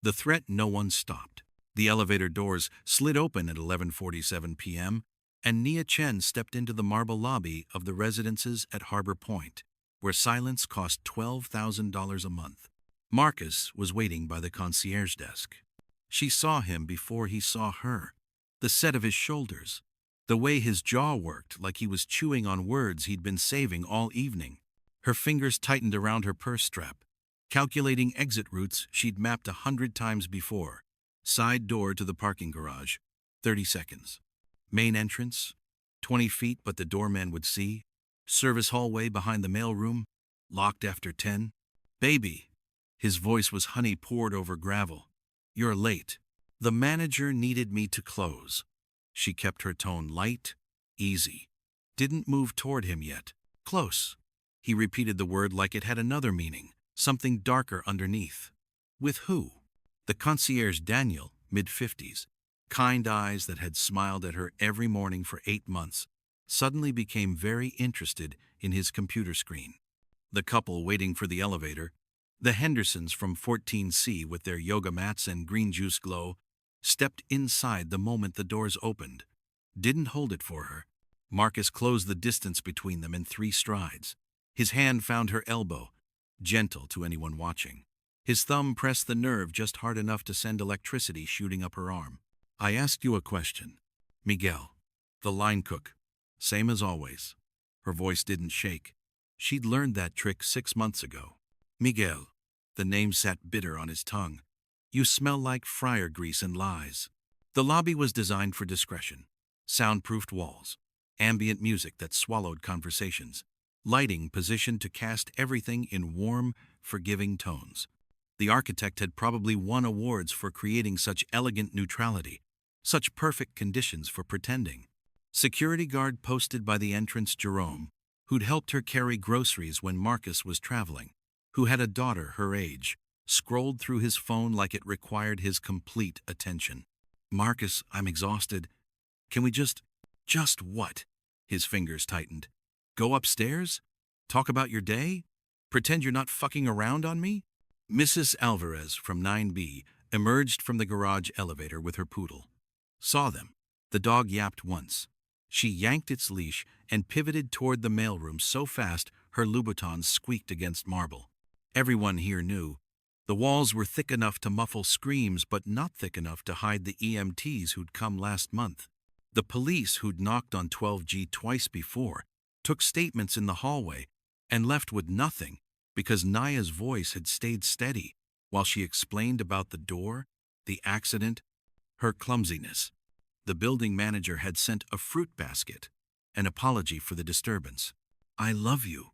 The threat no one stopped. The elevator doors slid open at 11:47 p.m., and Nia Chen stepped into the marble lobby of the residences at Harbor Point, where silence cost $12,000 a month. Marcus was waiting by the concierge desk. She saw him before he saw her. The set of his shoulders, the way his jaw worked like he was chewing on words he'd been saving all evening. Her fingers tightened around her purse strap, calculating exit routes she'd mapped 100 times before. Side door to the parking garage, 30 seconds. Main entrance, 20 feet but the doorman would see. Service hallway behind the mailroom, locked after 10. Baby. His voice was honey poured over gravel. You're late. The manager needed me to close. She kept her tone light, easy. Didn't move toward him yet. Close. He repeated the word like it had another meaning, something darker underneath. With who? The concierge Daniel, mid-50s, kind eyes that had smiled at her every morning for 8 months, suddenly became very interested in his computer screen. The couple waiting for the elevator, the Hendersons from 14C with their yoga mats and green juice glow, stepped inside the moment the doors opened. Didn't hold it for her. Marcus closed the distance between them in 3 strides. His hand found her elbow, gentle to anyone watching. His thumb pressed the nerve just hard enough to send electricity shooting up her arm. I asked you a question. Miguel, the line cook. Same as always. Her voice didn't shake. She'd learned that trick 6 months ago. Miguel. The name sat bitter on his tongue. You smell like fryer grease and lies. The lobby was designed for discretion. Soundproofed walls. Ambient music that swallowed conversations. Lighting positioned to cast everything in warm, forgiving tones. The architect had probably won awards for creating such elegant neutrality, such perfect conditions for pretending. Security guard posted by the entrance Jerome, who'd helped her carry groceries when Marcus was traveling, who had a daughter her age, scrolled through his phone like it required his complete attention. Marcus, I'm exhausted. Can we just what? His fingers tightened. Go upstairs? Talk about your day? Pretend you're not fucking around on me? Mrs. Alvarez from 9B emerged from the garage elevator with her poodle. Saw them. The dog yapped once. She yanked its leash and pivoted toward the mailroom so fast her Louboutins squeaked against marble. Everyone here knew. The walls were thick enough to muffle screams but not thick enough to hide the EMTs who'd come last month. The police who'd knocked on 12G twice before took statements in the hallway and left with nothing because Naya's voice had stayed steady while she explained about the door, the accident, her clumsiness. The building manager had sent a fruit basket, an apology for the disturbance. I love you,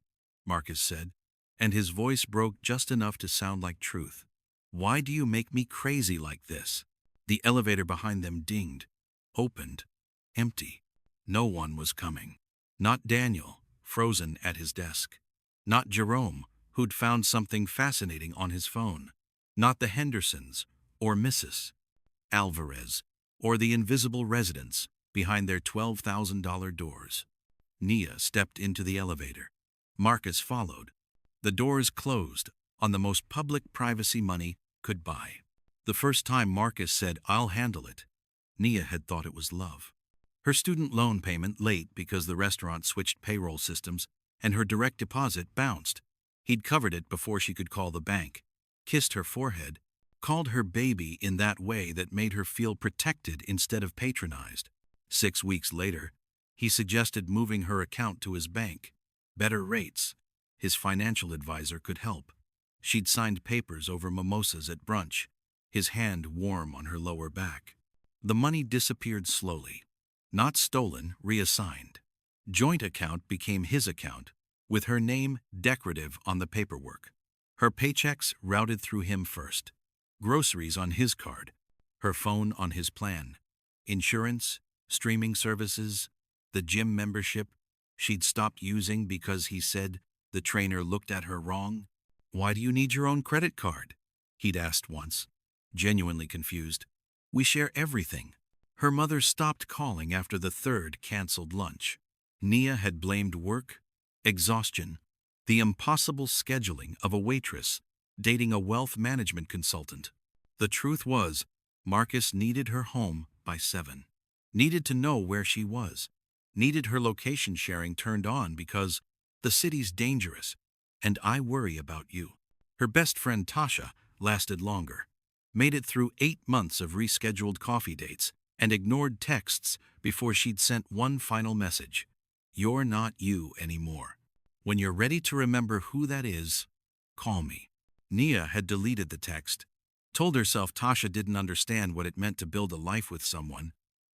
Marcus said, and his voice broke just enough to sound like truth. Why do you make me crazy like this? The elevator behind them dinged, opened, empty. No one was coming. Not Daniel, frozen at his desk. Not Jerome, who'd found something fascinating on his phone. Not the Hendersons, or Mrs. Alvarez, or the invisible residents behind their $12,000 doors. Nia stepped into the elevator. Marcus followed. The doors closed on the most public privacy money could buy. The first time Marcus said, I'll handle it, Nia had thought it was love. Her student loan payment late because the restaurant switched payroll systems and her direct deposit bounced. He'd covered it before she could call the bank, kissed her forehead, called her baby in that way that made her feel protected instead of patronized. 6 weeks later, he suggested moving her account to his bank. Better rates. His financial advisor could help. She'd signed papers over mimosas at brunch, his hand warm on her lower back. The money disappeared slowly. Not stolen, reassigned. Joint account became his account, with her name decorative on the paperwork. Her paychecks routed through him first. Groceries on his card. Her phone on his plan. Insurance, streaming services, the gym membership she'd stopped using because he said the trainer looked at her wrong. Why do you need your own credit card? He'd asked once, genuinely confused. We share everything. Her mother stopped calling after the 3rd canceled lunch. Nia had blamed work, exhaustion, the impossible scheduling of a waitress dating a wealth management consultant. The truth was, Marcus needed her home by 7. Needed to know where she was. Needed her location sharing turned on because the city's dangerous, and I worry about you. Her best friend Tasha lasted longer. Made it through 8 months of rescheduled coffee dates and ignored texts before she'd sent one final message. You're not you anymore. When you're ready to remember who that is, call me. Nia had deleted the text, told herself Tasha didn't understand what it meant to build a life with someone,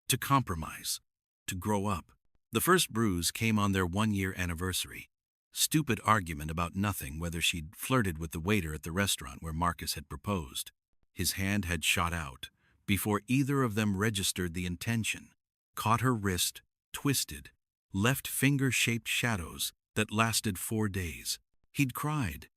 to compromise, to grow up. The first bruise came on their 1-year anniversary. Stupid argument about nothing, whether she'd flirted with the waiter at the restaurant where Marcus had proposed. His hand had shot out before either of them registered the intention, caught her wrist, twisted, left finger-shaped shadows that lasted 4 days. He'd cried,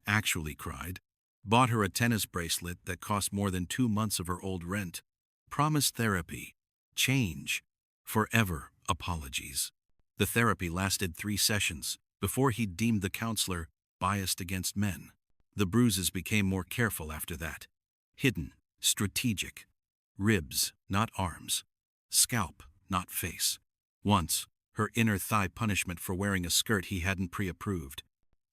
actually cried, bought her a tennis bracelet that cost more than 2 months of her old rent, promised therapy, change, forever apologies. The therapy lasted 3 sessions before he deemed the counselor biased against men. The bruises became more careful after that. Hidden, strategic. Ribs, not arms. Scalp, not face. Once, her inner thigh punishment for wearing a skirt he hadn't pre-approved.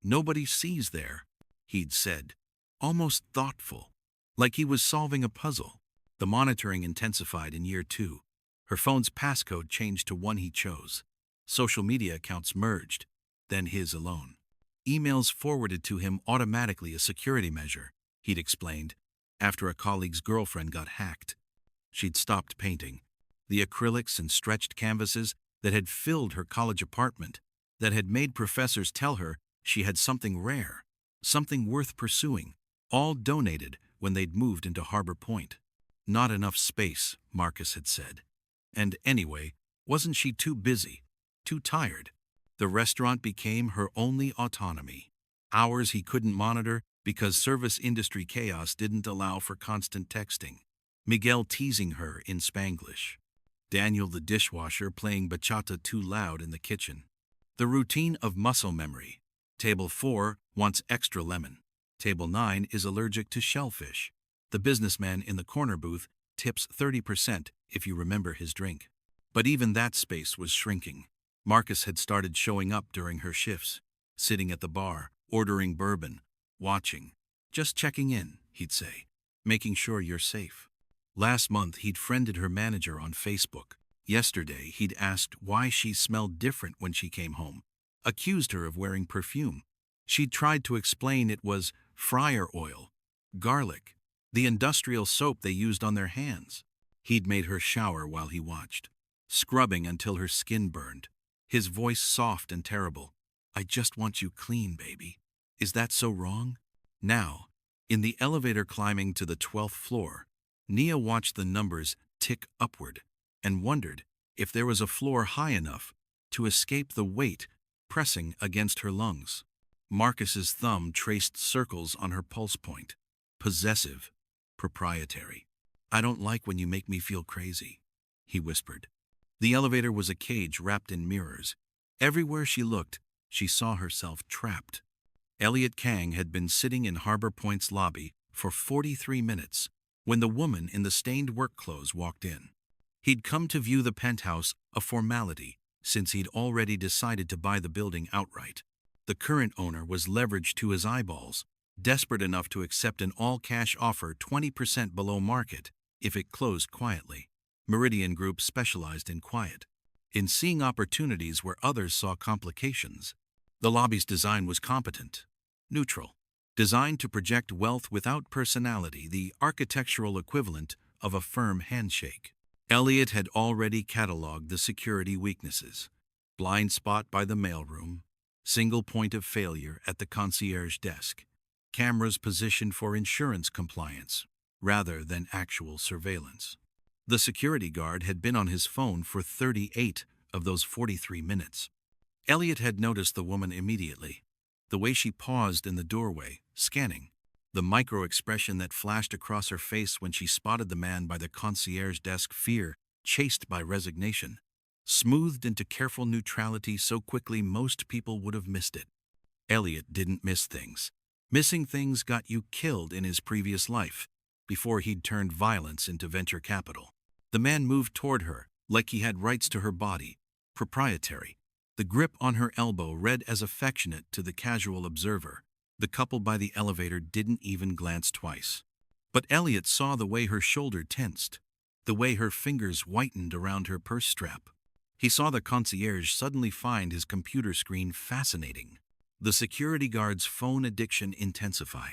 Nobody sees there, he'd said, almost thoughtful, like he was solving a puzzle. The monitoring intensified in year 2. Her phone's passcode changed to one he chose. Social media accounts merged, then his alone. Emails forwarded to him automatically, a security measure, he'd explained, after a colleague's girlfriend got hacked. She'd stopped painting. The acrylics and stretched canvases that had filled her college apartment, that had made professors tell her she had something rare, something worth pursuing, all donated when they'd moved into Harbor Point. Not enough space, Marcus had said. And anyway, wasn't she too busy, too tired? The restaurant became her only autonomy. Hours he couldn't monitor because service industry chaos didn't allow for constant texting. Miguel teasing her in Spanglish. Daniel the dishwasher playing bachata too loud in the kitchen. The routine of muscle memory. Table 4 wants extra lemon. Table 9 is allergic to shellfish. The businessman in the corner booth tips 30% if you remember his drink. But even that space was shrinking. Marcus had started showing up during her shifts, sitting at the bar, ordering bourbon, watching, just checking in, he'd say, making sure you're safe. Last month, he'd friended her manager on Facebook. Yesterday, he'd asked why she smelled different when she came home, accused her of wearing perfume. She'd tried to explain it was fryer oil, garlic, the industrial soap they used on their hands. He'd made her shower while he watched, scrubbing until her skin burned. His voice soft and terrible. I just want you clean, baby. Is that so wrong? Now, in the elevator climbing to the 12th floor, Nia watched the numbers tick upward and wondered if there was a floor high enough to escape the weight pressing against her lungs. Marcus's thumb traced circles on her pulse point. Possessive, proprietary. I don't like when you make me feel crazy, he whispered. The elevator was a cage wrapped in mirrors. Everywhere she looked, she saw herself trapped. Elliot Kang had been sitting in Harbor Point's lobby for 43 minutes when the woman in the stained work clothes walked in. He'd come to view the penthouse, a formality, since he'd already decided to buy the building outright. The current owner was leveraged to his eyeballs, desperate enough to accept an all-cash offer 20% below market if it closed quietly. Meridian Group specialized in quiet, in seeing opportunities where others saw complications. The lobby's design was competent, neutral, designed to project wealth without personality, the architectural equivalent of a firm handshake. Elliot had already cataloged the security weaknesses. Blind spot by the mailroom, single point of failure at the concierge desk, cameras positioned for insurance compliance rather than actual surveillance. The security guard had been on his phone for 38 of those 43 minutes. Elliot had noticed the woman immediately. The way she paused in the doorway, scanning. The micro-expression that flashed across her face when she spotted the man by the concierge desk, fear chased by resignation. Smoothed into careful neutrality so quickly most people would have missed it. Elliot didn't miss things. Missing things got you killed in his previous life. before he'd turned violence into venture capital. The man moved toward her, like he had rights to her body, proprietary. The grip on her elbow read as affectionate to the casual observer. The couple by the elevator didn't even glance twice. But Elliot saw the way her shoulder tensed, the way her fingers whitened around her purse strap. He saw the concierge suddenly find his computer screen fascinating. The security guard's phone addiction intensify.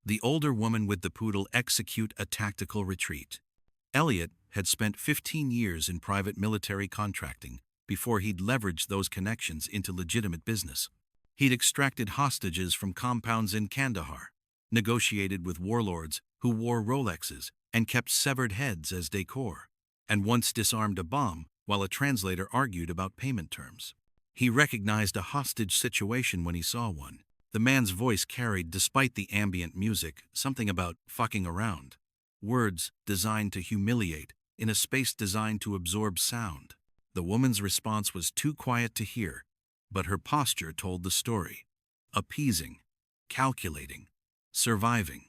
The older woman with the poodle execute a tactical retreat. Elliot had spent 15 years in private military contracting before he'd leveraged those connections into legitimate business. He'd extracted hostages from compounds in Kandahar, negotiated with warlords who wore Rolexes and kept severed heads as decor, and once disarmed a bomb while a translator argued about payment terms. He recognized a hostage situation when he saw one. The man's voice carried, despite the ambient music, something about fucking around. Words designed to humiliate in a space designed to absorb sound. The woman's response was too quiet to hear, but her posture told the story. Appeasing, calculating, surviving.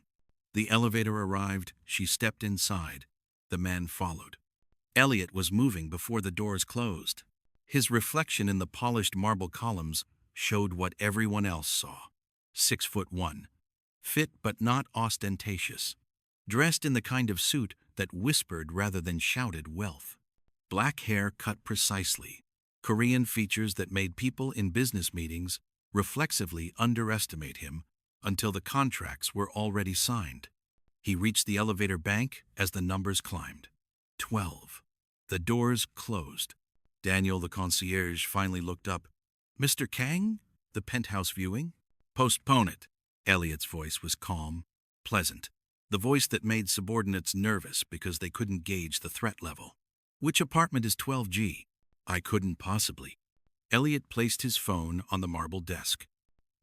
The elevator arrived, she stepped inside. The man followed. Elliot was moving before the doors closed. His reflection in the polished marble columns showed what everyone else saw. 6'1", fit but not ostentatious, dressed in the kind of suit that whispered rather than shouted wealth. Black hair cut precisely, Korean features that made people in business meetings reflexively underestimate him until the contracts were already signed. He reached the elevator bank as the numbers climbed. 12. The doors closed. Daniel, the concierge, finally looked up. "Mr. Kang? The penthouse viewing?" "Postpone it." Elliot's voice was calm, pleasant, the voice that made subordinates nervous because they couldn't gauge the threat level. "Which apartment is 12G? "I couldn't possibly." Elliot placed his phone on the marble desk.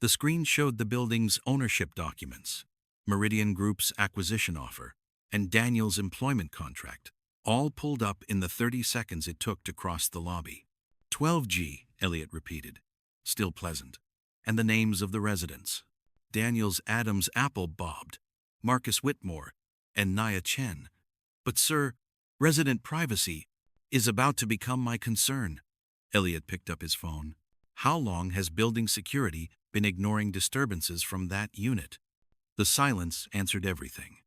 The screen showed the building's ownership documents, Meridian Group's acquisition offer, and Daniel's employment contract, all pulled up in the 30 seconds it took to cross the lobby. 12G, Elliot repeated, still pleasant, and the names of the residents. Daniel's Adams apple bobbed, Marcus Whitmore, and Nia Chen. "But sir, resident privacy is about to become my concern." Elliot picked up his phone. How long has building security been ignoring disturbances from that unit? The silence answered everything.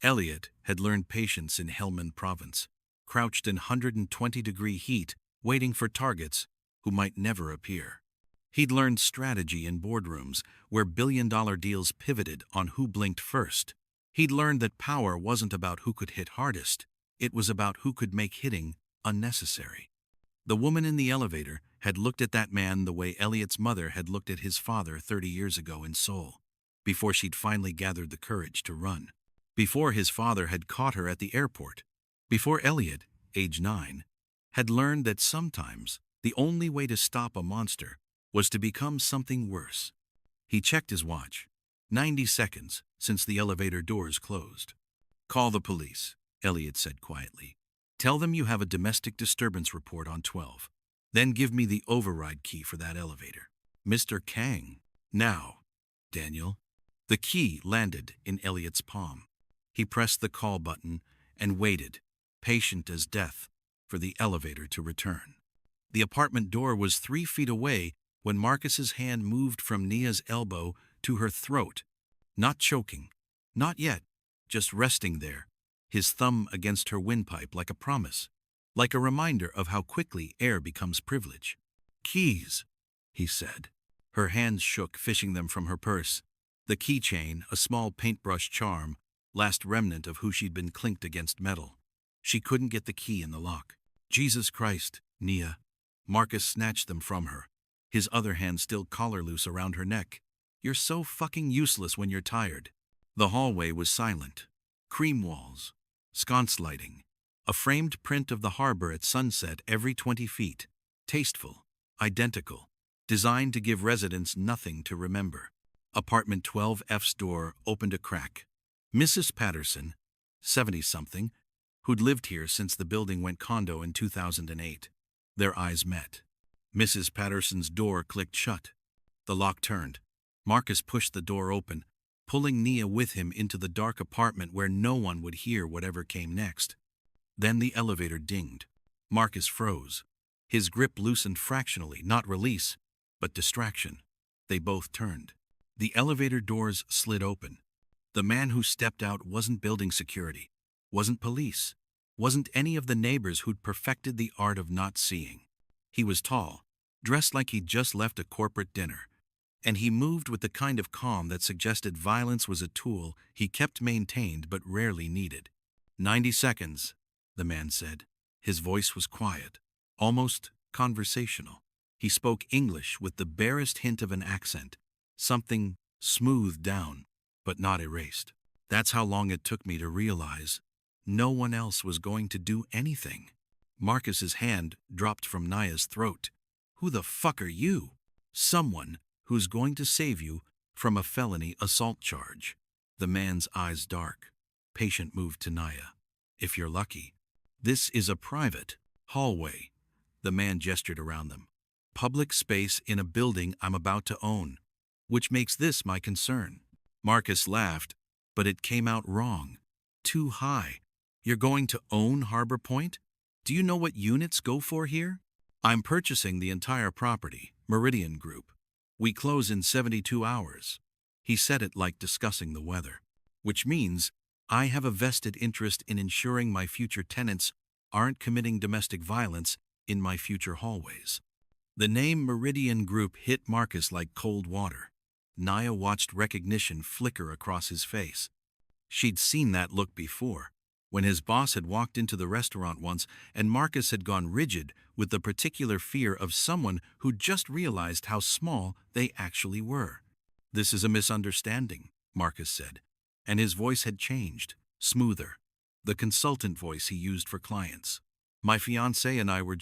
Elliot had learned patience in Helmand Province, crouched in 120-degree heat, waiting for targets who might never appear. He'd learned strategy in boardrooms where billion-dollar deals pivoted on who blinked first. He'd learned that power wasn't about who could hit hardest. It was about who could make hitting unnecessary. The woman in the elevator had looked at that man the way Elliot's mother had looked at his father 30 years ago in Seoul, before she'd finally gathered the courage to run. Before his father had caught her at the airport. Before Elliot, age 9, had learned that sometimes the only way to stop a monster was to become something worse. He checked his watch. 90 seconds since the elevator doors closed. "Call the police," Elliot said quietly. "Tell them you have a domestic disturbance report on 12. Then give me the override key for that elevator." "Mr. Kang." "Now, Daniel." The key landed in Elliot's palm. He pressed the call button and waited, patient as death, for the elevator to return. The apartment door was 3 feet away when Marcus's hand moved from Nia's elbow to her throat. Not choking. Not yet. Just resting there, his thumb against her windpipe like a promise, like a reminder of how quickly air becomes privilege. "Keys," he said. Her hands shook, fishing them from her purse. The keychain, a small paintbrush charm, last remnant of who she'd been clinked against metal. She couldn't get the key in the lock. "Jesus Christ, Nia." Marcus snatched them from her, his other hand still collar loose around her neck. "You're so fucking useless when you're tired." The hallway was silent. Cream walls, sconce lighting, a framed print of the harbor at sunset every 20 feet. Tasteful, identical, designed to give residents nothing to remember. Apartment 12F's door opened a crack. Mrs. Patterson, 70-something, who'd lived here since the building went condo in 2008. Their eyes met. Mrs. Patterson's door clicked shut. The lock turned. Marcus pushed the door open, pulling Nia with him into the dark apartment where no one would hear whatever came next. Then the elevator dinged. Marcus froze. His grip loosened fractionally, not release, but distraction. They both turned. The elevator doors slid open. The man who stepped out wasn't building security, wasn't police, wasn't any of the neighbors who'd perfected the art of not seeing. He was tall, dressed like he'd just left a corporate dinner, and he moved with the kind of calm that suggested violence was a tool he kept maintained but rarely needed. 90 seconds, the man said. His voice was quiet, almost conversational. He spoke English with the barest hint of an accent, something smoothed down, but not erased. That's how long it took me to realize no one else was going to do anything. Marcus's hand dropped from Nia's throat. Who the fuck are you? Someone who's going to save you from a felony assault charge. The man's eyes dark. Patient moved to Nia. If you're lucky. This is a private hallway. The man gestured around them. Public space in a building I'm about to own, which makes this my concern. Marcus laughed, but it came out wrong. Too high. You're going to own Harbor Point? Do you know what units go for here? I'm purchasing the entire property, Meridian Group. We close in 72 hours. He said it like discussing the weather. Which means I have a vested interest in ensuring my future tenants aren't committing domestic violence in my future hallways. The name Meridian Group hit Marcus like cold water. Nia watched recognition flicker across his face. She'd seen that look before, when his boss had walked into the restaurant once and Marcus had gone rigid with the particular fear of someone who'd just realized how small they actually were. This is a misunderstanding, Marcus said, and his voice had changed, smoother, the consultant voice he used for clients. My fiancé and I were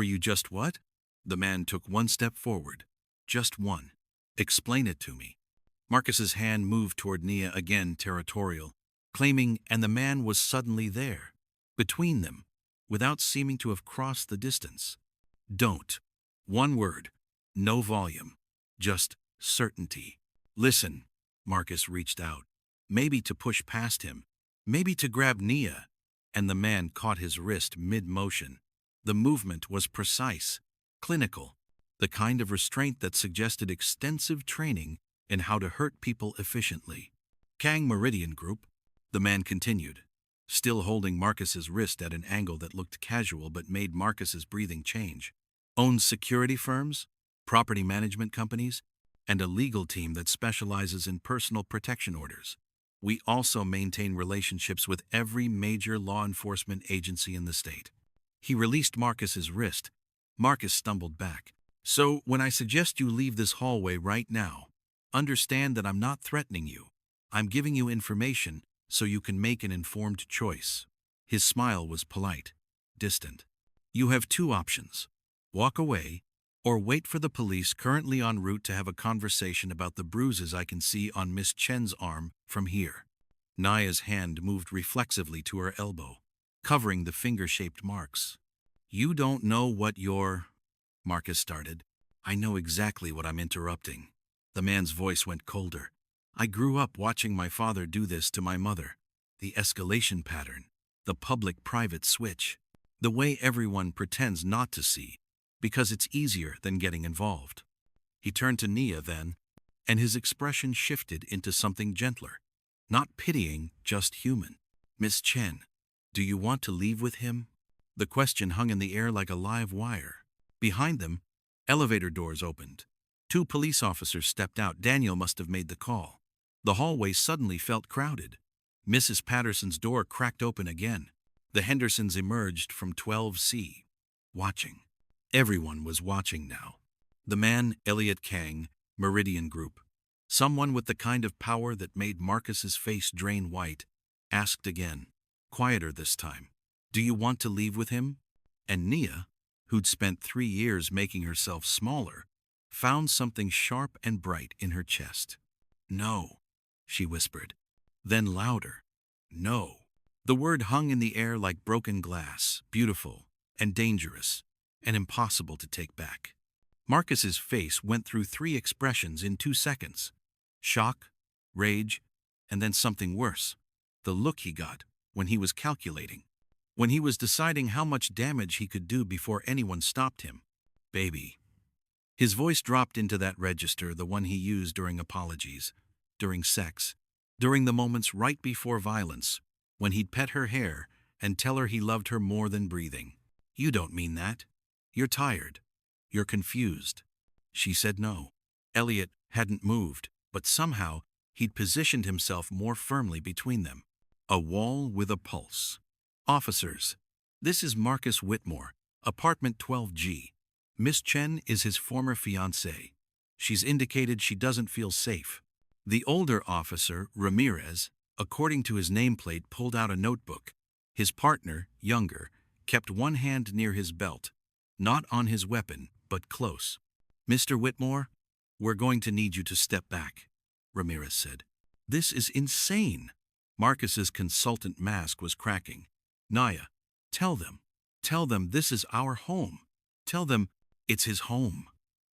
you just what? The man took one step forward. Just one. Explain it to me. Marcus's hand moved toward Nia again, territorial, claiming, and the man was suddenly there, between them, without seeming to have crossed the distance. Don't. One word. No volume. Just certainty. Listen. Marcus reached out, maybe to push past him, maybe to grab Nia, and the man caught his wrist mid-motion. The movement was precise, clinical, the kind of restraint that suggested extensive training in how to hurt people efficiently. Kang Meridian Group, the man continued, still holding Marcus's wrist at an angle that looked casual but made Marcus's breathing change, owns security firms, property management companies, and a legal team that specializes in personal protection orders. We also maintain relationships with every major law enforcement agency in the state. He released Marcus's wrist. Marcus stumbled back. So, when I suggest you leave this hallway right now, understand that I'm not threatening you. I'm giving you information so you can make an informed choice. His smile was polite, distant. You have two options. Walk away, or wait for the police currently en route to have a conversation about the bruises I can see on Miss Chen's arm from here. Nia's hand moved reflexively to her elbow, covering the finger-shaped marks. You don't know what you're... Marcus started. I know exactly what I'm interrupting. The man's voice went colder. I grew up watching my father do this to my mother. The escalation pattern. The public-private switch. The way everyone pretends not to see, because it's easier than getting involved. He turned to Nia then, and his expression shifted into something gentler. Not pitying, just human. Miss Chen, do you want to leave with him? The question hung in the air like a live wire. Behind them, elevator doors opened. Two police officers stepped out. Daniel must have made the call. The hallway suddenly felt crowded. Mrs. Patterson's door cracked open again. The Hendersons emerged from 12C, watching. Everyone was watching now. The man, Elliot Kang, Meridian Group, someone with the kind of power that made Marcus's face drain white, asked again, quieter this time, do you want to leave with him? And Nia, who'd spent 3 years making herself smaller, found something sharp and bright in her chest. No, she whispered. Then louder. No. The word hung in the air like broken glass, beautiful and dangerous, and impossible to take back. Marcus's face went through 3 expressions in 2 seconds. Shock, rage, and then something worse. The look he got when he was calculating. When he was deciding how much damage he could do before anyone stopped him. Baby. His voice dropped into that register, the one he used during apologies, during sex, during the moments right before violence, when he'd pet her hair and tell her he loved her more than breathing. You don't mean that. You're tired. You're confused. She said no. Elliot hadn't moved, but somehow he'd positioned himself more firmly between them. A wall with a pulse. Officers, this is Marcus Whitmore, apartment 12G. Miss Chen is his former fiancée. She's indicated she doesn't feel safe. The older officer, Ramirez, according to his nameplate, pulled out a notebook. His partner, younger, kept one hand near his belt, not on his weapon, but close. Mr. Whitmore, we're going to need you to step back, Ramirez said. This is insane. Marcus's consultant mask was cracking. Naya, tell them this is our home. Tell them it's his home.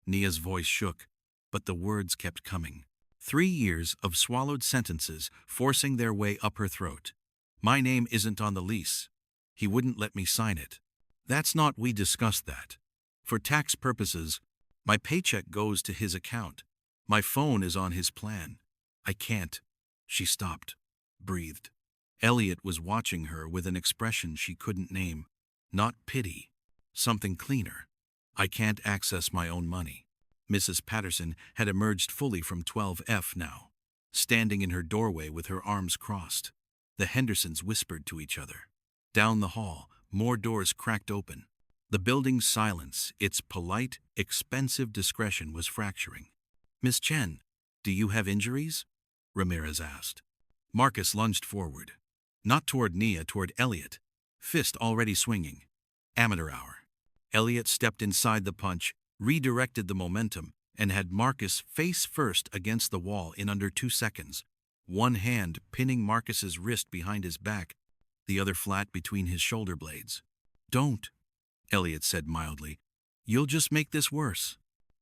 Nia's voice shook, but the words kept coming. 3 years of swallowed sentences forcing their way up her throat. My name isn't on the lease. He wouldn't let me sign it. That's not, we discussed that. For tax purposes, my paycheck goes to his account. My phone is on his plan. I can't. She stopped, breathed. Elliot was watching her with an expression she couldn't name. Not pity. Something cleaner. I can't access my own money. Mrs. Patterson had emerged fully from 12F now, standing in her doorway with her arms crossed. The Hendersons whispered to each other. Down the hall, more doors cracked open. The building's silence, its polite, expensive discretion was fracturing. Miss Chen, do you have injuries? Ramirez asked. Marcus lunged forward. Not toward Nia, toward Elliot, fist already swinging. Amateur hour. Elliot stepped inside the punch, redirected the momentum, and had Marcus face first against the wall in under 2 seconds. One hand pinning Marcus's wrist behind his back, the other flat between his shoulder blades. Don't, Elliot said mildly. You'll just make this worse.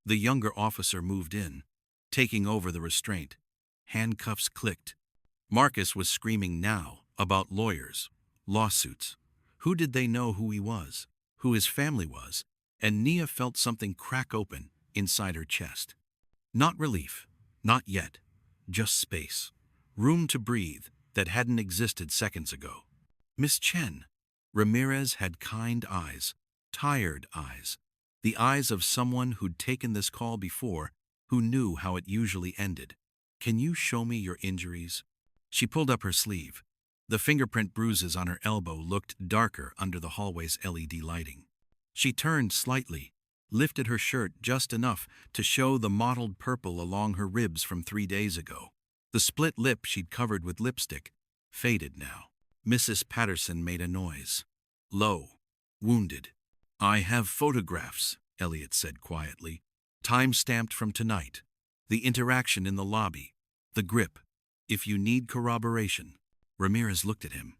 The younger officer moved in, taking over the restraint. Handcuffs clicked. Marcus was screaming now about lawyers, lawsuits. Who did they know who he was, who his family was? And Nia felt something crack open inside her chest. Not relief, not yet, just space. Room to breathe that hadn't existed seconds ago. Miss Chen. Ramirez had kind eyes, tired eyes. The eyes of someone who'd taken this call before, who knew how it usually ended. Can you show me your injuries? She pulled up her sleeve. The fingerprint bruises on her elbow looked darker under the hallway's LED lighting. She turned slightly, lifted her shirt just enough to show the mottled purple along her ribs from 3 days ago. The split lip she'd covered with lipstick, faded now. Mrs. Patterson made a noise. Low, wounded. I have photographs, Elliot said quietly. Time-stamped from tonight. The interaction in the lobby. The grip. If you need corroboration. Ramirez looked at him.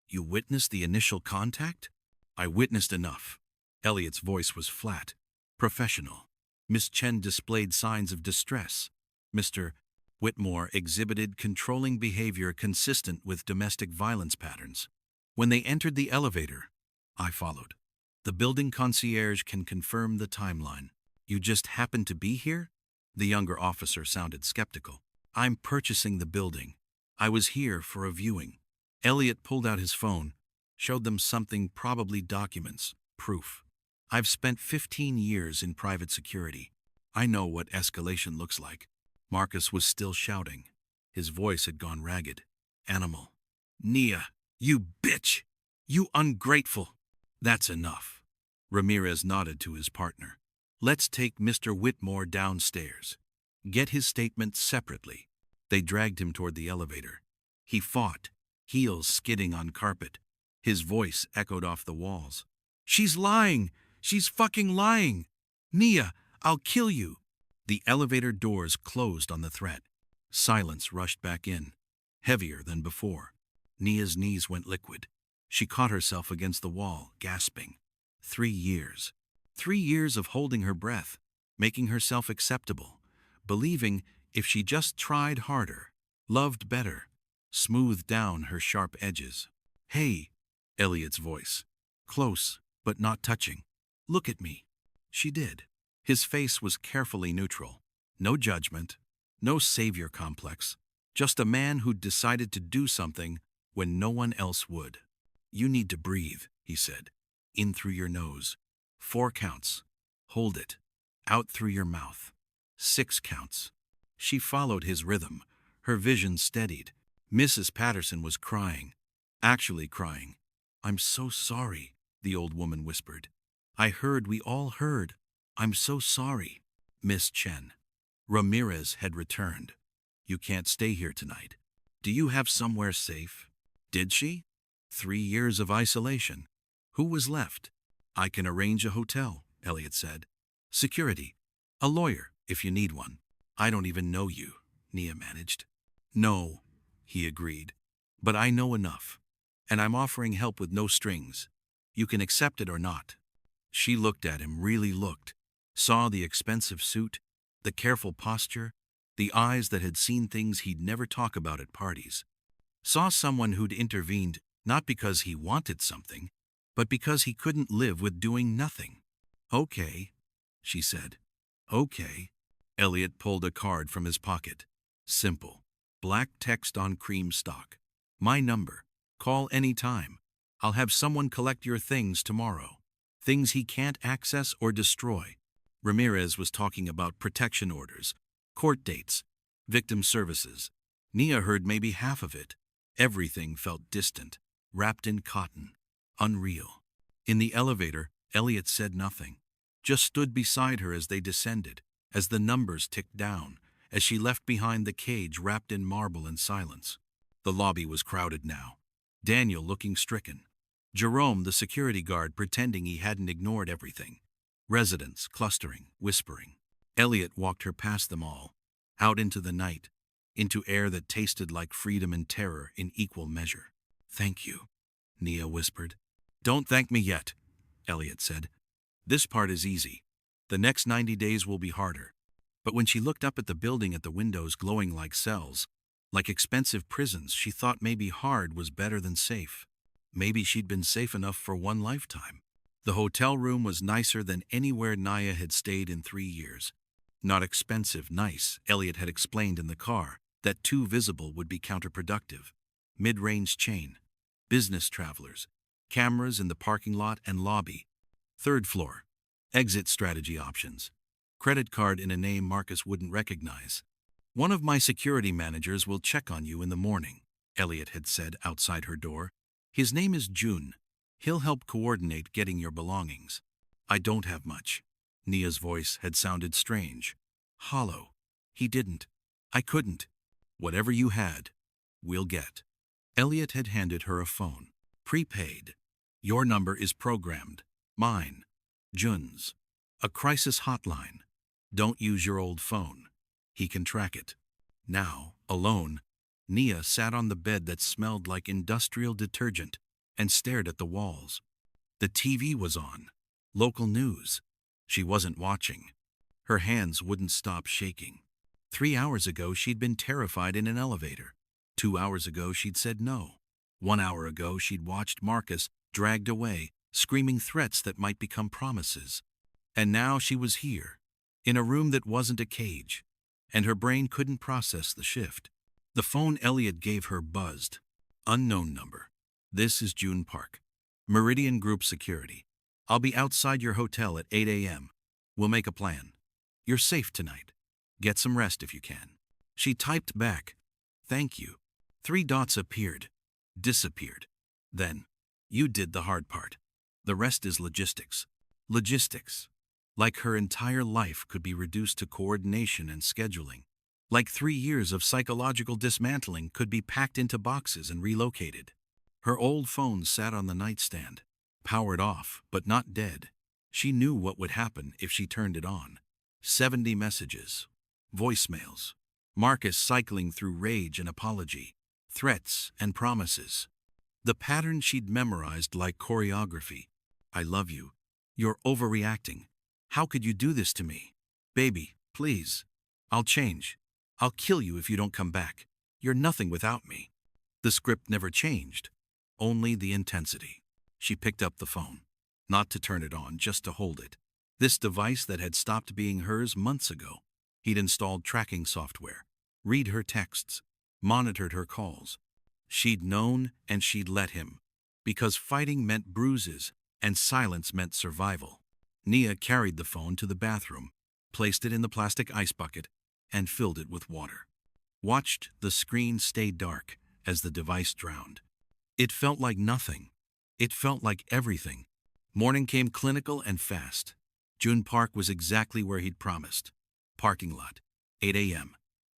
You witnessed the initial contact? I witnessed enough. Elliot's voice was flat, professional. Miss Chen displayed signs of distress. Mr. Whitmore exhibited controlling behavior consistent with domestic violence patterns. When they entered the elevator, I followed. The building concierge can confirm the timeline. You just happened to be here? The younger officer sounded skeptical. I'm purchasing the building. I was here for a viewing. Elliot pulled out his phone, showed them something, probably documents, proof. I've spent 15 years in private security. I know what escalation looks like. Marcus was still shouting. His voice had gone ragged. Animal. Nia, you bitch! You ungrateful! That's enough. Ramirez nodded to his partner. Let's take Mr. Whitmore downstairs. Get his statement separately. They dragged him toward the elevator. He fought, heels skidding on carpet. His voice echoed off the walls. She's lying! She's fucking lying! Nia, I'll kill you! The elevator doors closed on the threat. Silence rushed back in, heavier than before. Nia's knees went liquid. She caught herself against the wall, gasping. 3 years. 3 years of holding her breath, making herself acceptable, believing if she just tried harder, Loved better. Smoothed down her sharp edges. Hey, Elliot's voice. Close, but not touching. Look at me. She did. His face was carefully neutral. No judgment. No savior complex. Just a man who'd decided to do something when no one else would. You need to breathe, he said. In through your nose. 4 counts. Hold it. Out through your mouth. 6 counts. She followed his rhythm. Her vision steadied. Mrs. Patterson was crying. Actually crying. I'm so sorry, the old woman whispered. We all heard. I'm so sorry. Miss Chen. Ramirez had returned. You can't stay here tonight. Do you have somewhere safe? Did she? 3 years of isolation. Who was left? I can arrange a hotel, Elliot said. Security. A lawyer, if you need one. I don't even know you, Nia managed. No, he agreed. But I know enough. And I'm offering help with no strings. You can accept it or not. She looked at him, really looked. Saw the expensive suit, the careful posture, the eyes that had seen things he'd never talk about at parties. Saw someone who'd intervened not because he wanted something, but because he couldn't live with doing nothing. Okay, she said. Okay. Elliot pulled a card from his pocket. Simple. Black text on cream stock. My number. Call any time. I'll have someone collect your things tomorrow. Things he can't access or destroy. Ramirez was talking about protection orders, court dates, victim services. Nia heard maybe half of it. Everything felt distant, wrapped in cotton. Unreal. In the elevator, Elliot said nothing. Just stood beside her as they descended, as the numbers ticked down, as she left behind the cage wrapped in marble and silence. The lobby was crowded now. Daniel looking stricken. Jerome, the security guard, pretending he hadn't ignored everything. Residents clustering, whispering. Elliot walked her past them all, out into the night, into air that tasted like freedom and terror in equal measure. Thank you, Nia whispered. Don't thank me yet, Elliot said. This part is easy. The next 90 days will be harder. But when she looked up at the building, at the windows glowing like cells, like expensive prisons, she thought maybe hard was better than safe. Maybe she'd been safe enough for one lifetime. The hotel room was nicer than anywhere Nia had stayed in 3 years. Not expensive, nice, Elliot had explained in the car, that too visible would be counterproductive. Mid-range chain. Business travelers. Cameras in the parking lot and lobby. 3rd floor. Exit strategy options. Credit card in a name Marcus wouldn't recognize. One of my security managers will check on you in the morning, Elliot had said outside her door. His name is June. He'll help coordinate getting your belongings. I don't have much. Nia's voice had sounded strange. Hollow. He didn't. I couldn't. Whatever you had, we'll get. Elliot had handed her a phone. Prepaid. Your number is programmed. Mine. Jun's. A crisis hotline. Don't use your old phone. He can track it. Now, alone, Nia sat on the bed that smelled like industrial detergent and stared at the walls. The TV was on. Local news. She wasn't watching. Her hands wouldn't stop shaking. 3 hours ago, she'd been terrified in an elevator. 2 hours ago, she'd said no. 1 hour ago, she'd watched Marcus dragged away, screaming threats that might become promises. And now she was here, in a room that wasn't a cage, and her brain couldn't process the shift. The phone Elliot gave her buzzed. Unknown number. This is June Park. Meridian Group Security. I'll be outside your hotel at 8 a.m. We'll make a plan. You're safe tonight. Get some rest if you can. She typed back. Thank you. 3 dots appeared. Disappeared. Then, you did the hard part. The rest is logistics. Logistics. Like her entire life could be reduced to coordination and scheduling. Like 3 years of psychological dismantling could be packed into boxes and relocated. Her old phone sat on the nightstand, powered off, but not dead. She knew what would happen if she turned it on. 70 messages. Voicemails. Marcus cycling through rage and apology. Threats and promises. The pattern she'd memorized like choreography. I love you. You're overreacting. How could you do this to me? Baby, please. I'll change. I'll kill you if you don't come back. You're nothing without me. The script never changed, only the intensity. She picked up the phone, not to turn it on, just to hold it. This device that had stopped being hers months ago. He'd installed tracking software, read her texts, monitored her calls. She'd known and she'd let him, because fighting meant bruises and silence meant survival. Nia carried the phone to the bathroom, placed it in the plastic ice bucket, and filled it with water. Watched the screen stay dark as the device drowned. It felt like nothing. It felt like everything. Morning came clinical and fast. June Park was exactly where he'd promised. Parking lot, 8 a.m.,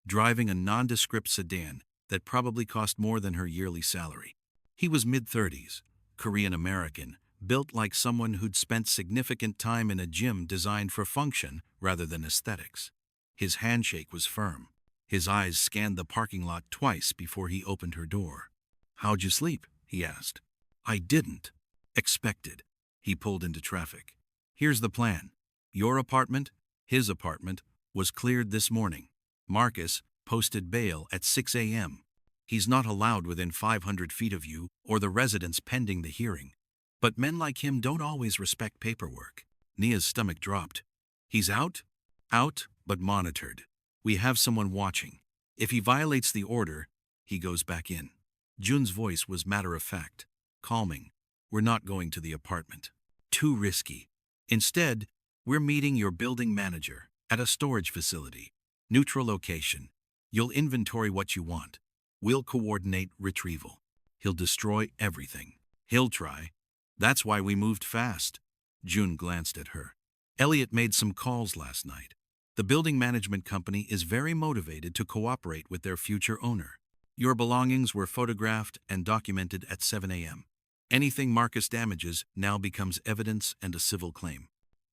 driving a nondescript sedan that probably cost more than her yearly salary. He was mid-30s, Korean-American, built like someone who'd spent significant time in a gym designed for function rather than aesthetics. His handshake was firm. His eyes scanned the parking lot twice before he opened her door. "How'd you sleep?" he asked. "I didn't." Expected. He pulled into traffic. "Here's the plan. Your apartment, his apartment, was cleared this morning. Marcus posted bail at 6 a.m. He's not allowed within 500 feet of you or the residence pending the hearing. But men like him don't always respect paperwork." Nia's stomach dropped. "He's out?" "Out, but monitored. We have someone watching. If he violates the order, he goes back in." June's voice was matter-of-fact, calming. "We're not going to the apartment. Too risky. Instead, we're meeting your building manager at a storage facility. Neutral location. You'll inventory what you want. We'll coordinate retrieval. He'll destroy everything. He'll try. That's why we moved fast." June glanced at her. "Elliot made some calls last night. The building management company is very motivated to cooperate with their future owner. Your belongings were photographed and documented at 7 a.m. Anything Marcus damages now becomes evidence and a civil claim."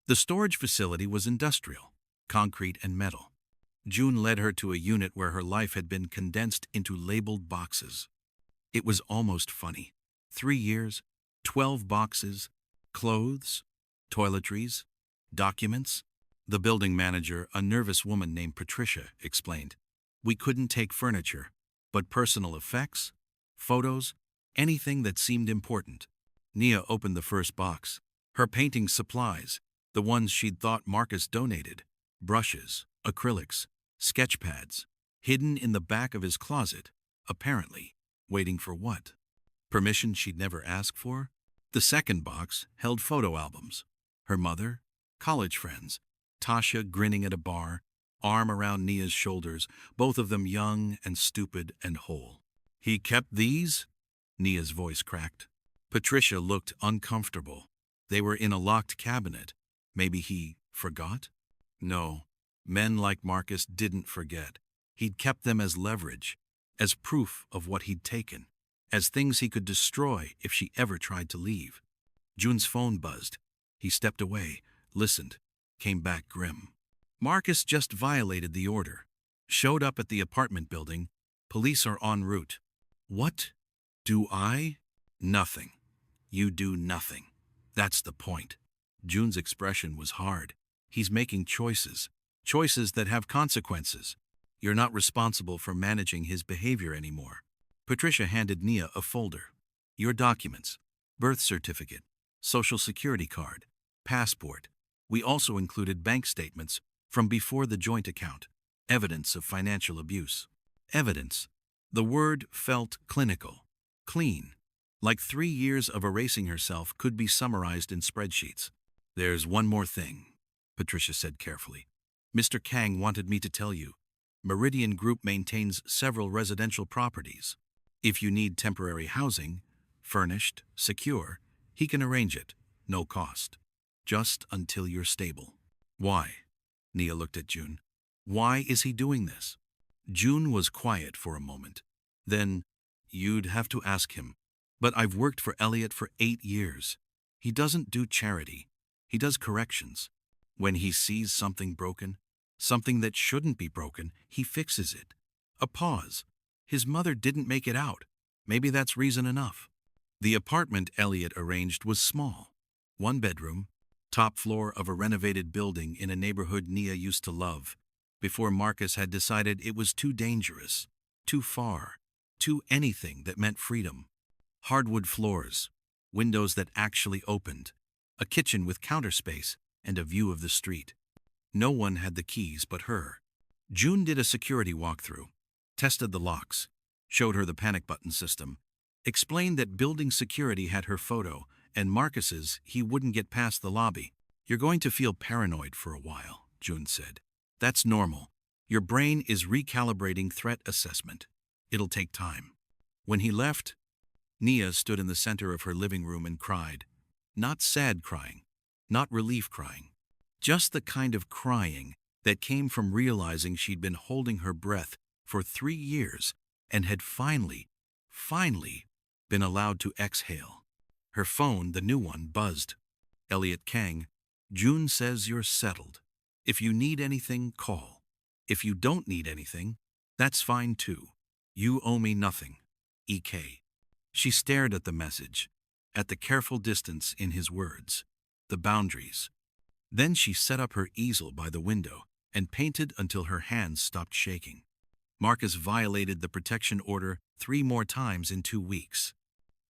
The storage facility was industrial, concrete and metal. June led her to a unit where her life had been condensed into labeled boxes. It was almost funny. 3 years, 12 boxes, clothes, toiletries, documents. The building manager, a nervous woman named Patricia, explained. "We couldn't take furniture, but personal effects, photos, anything that seemed important." Nia opened the first box. Her painting supplies, the ones she'd thought Marcus donated, brushes, acrylics, sketch pads, hidden in the back of his closet, apparently. Waiting for what? Permission she'd never asked for? The second box held photo albums. Her mother, college friends, Tasha grinning at a bar, arm around Nia's shoulders, both of them young and stupid and whole. "He kept these?" Nia's voice cracked. Patricia looked uncomfortable. They were in a locked cabinet. Maybe he forgot? No, men like Marcus didn't forget. He'd kept them as leverage, as proof of what he'd taken, as things he could destroy if she ever tried to leave. June's phone buzzed. He stepped away, listened, came back grim. "Marcus just violated the order. Showed up at the apartment building. Police are en route." "What? Do I?" "Nothing. You do nothing. That's the point." June's expression was hard. "He's making choices. Choices that have consequences. You're not responsible for managing his behavior anymore." Patricia handed Nia a folder. "Your documents. Birth certificate, social security card, passport. We also included bank statements from before the joint account. Evidence of financial abuse." Evidence. The word felt clinical. Clean. Like 3 years of erasing herself could be summarized in spreadsheets. "There's one more thing," Patricia said carefully. "Mr. Kang wanted me to tell you. Meridian Group maintains several residential properties. If you need temporary housing, furnished, secure, he can arrange it, no cost. Just until you're stable." "Why?" Nia looked at June. "Why is he doing this?" June was quiet for a moment. Then, "You'd have to ask him. But I've worked for Elliot for 8 years. He doesn't do charity. He does corrections. When he sees something broken, something that shouldn't be broken, he fixes it." A pause. His mother didn't make it out. Maybe that's reason enough. The apartment Elliot arranged was small. 1 bedroom, top floor of a renovated building in a neighborhood Nia used to love, before Marcus had decided it was too dangerous. too far, too anything that meant freedom. Hardwood floors, windows that actually opened, a kitchen with counter space, and a view of the street. No one had the keys but her. June did a security walkthrough, tested the locks, showed her the panic button system, explained that building security had her photo, and Marcus's he wouldn't get past the lobby. "You're going to feel paranoid for a while," June said. "That's normal. Your brain is recalibrating threat assessment. It'll take time." When he left, Nia stood in the center of her living room and cried. Not sad crying, not relief crying. Just the kind of crying that came from realizing she'd been holding her breath for 3 years and had finally been allowed to exhale. Her phone, the new one, buzzed. Elliot Kang, "June says you're settled. If you need anything, call. If you don't need anything, that's fine too. You owe me nothing. EK." She stared at the message, at the careful distance in his words, the boundaries. Then she set up her easel by the window and painted until her hands stopped shaking. Marcus violated the protection order 3 more times in 2 weeks.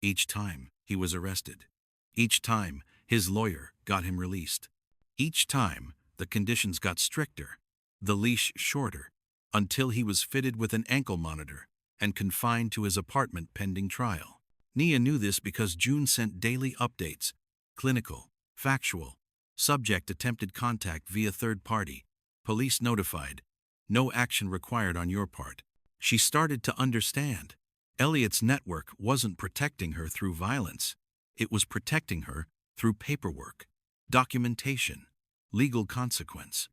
Each time, he was arrested. Each time, his lawyer got him released. Each time, the conditions got stricter, the leash shorter, until he was fitted with an ankle monitor and confined to his apartment pending trial. Nia knew this because June sent daily updates, clinical, factual, subject attempted contact via third party, police notified, no action required on your part. She started to understand. Elliot's network wasn't protecting her through violence. It was protecting her through paperwork, documentation, legal consequence,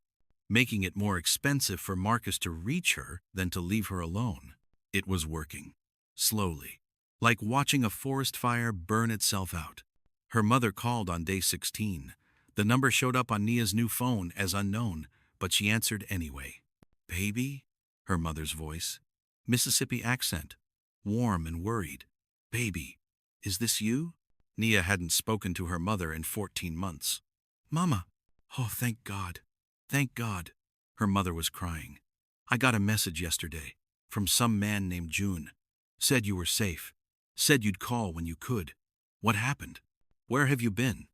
making it more expensive for Marcus to reach her than to leave her alone. It was working. Slowly. Like watching a forest fire burn itself out. Her mother called on day 16. The number showed up on Nia's new phone as unknown, but she answered anyway. "Baby?" Her mother's voice. Mississippi accent. Warm and worried. "Baby, is this you?" Nia hadn't spoken to her mother in 14 months. "Mama." "Oh, thank God. Thank God." Her mother was crying. "I got a message yesterday from some man named June. Said you were safe. Said you'd call when you could. What happened? Where have you been?"